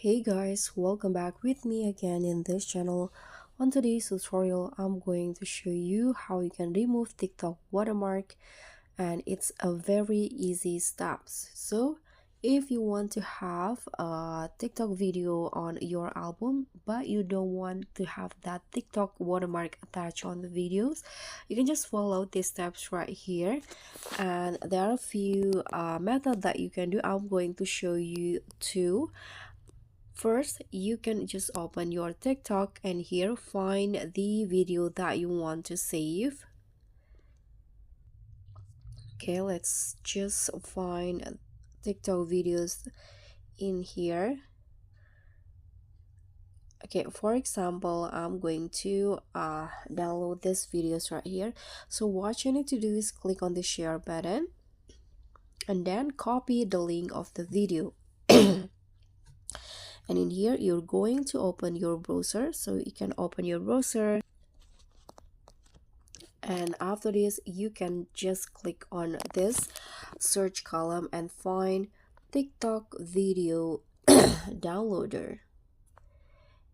Hey guys, welcome back with me again in this channel. On today's tutorial, I'm going to show you how you can remove TikTok watermark, and it's a very easy steps. So if you want to have a TikTok video on your album but you don't want to have that TikTok watermark attached on the videos, you can just follow these steps right here, and there are a few methods that you can do. I'm going to show you two. First, you can just open your TikTok and here find the video that you want to save. Okay, let's just find TikTok videos in here. Okay, for example, I'm going to download this videos right here. So what you need to do is click on the share button and then copy the link of the video. And in here you're going to open your browser, so you can open your browser, and after this you can just click on this search column and find TikTok video downloader.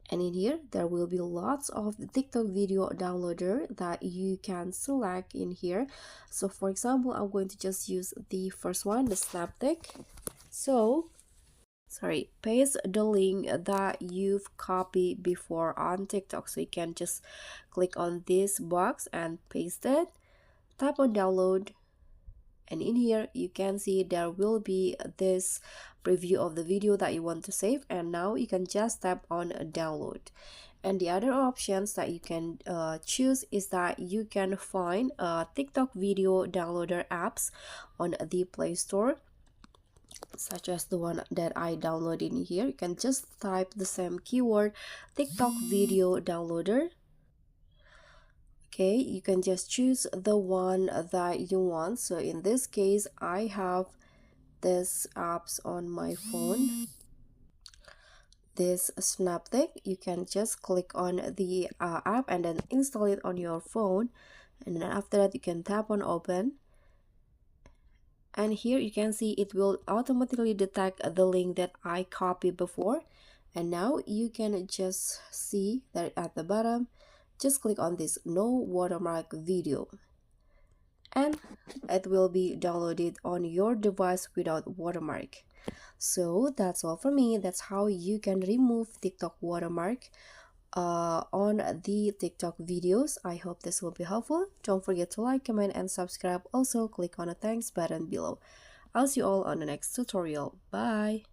And in here there will be lots of TikTok video downloader that you can select in here. So for example, I'm going to just use the first one, the Snaptic. So paste the link that you've copied before on TikTok. So you can just click on this box and paste it, tap on download, and in here you can see there will be this preview of the video that you want to save, and now you can just tap on download. And the other options that you can choose is that you can find TikTok video downloader apps on the Play Store, such as the one that I downloaded in here. You can just type the same keyword, TikTok video downloader. Okay, you can just choose the one that you want. So in this case, I have this apps on my phone, this Snaptic. You can just click on the app and then install it on your phone, and then after that you can tap on open. And here you can see it will automatically detect the link that I copied before. And now you can just see that at the bottom, just click on this no watermark video, and it will be downloaded on your device without watermark. So that's all for me. That's how you can remove TikTok watermark on the TikTok videos. I hope this will be helpful. Don't forget to like, comment, and subscribe. Also click on the thanks button below. I'll see you all on the next tutorial. Bye.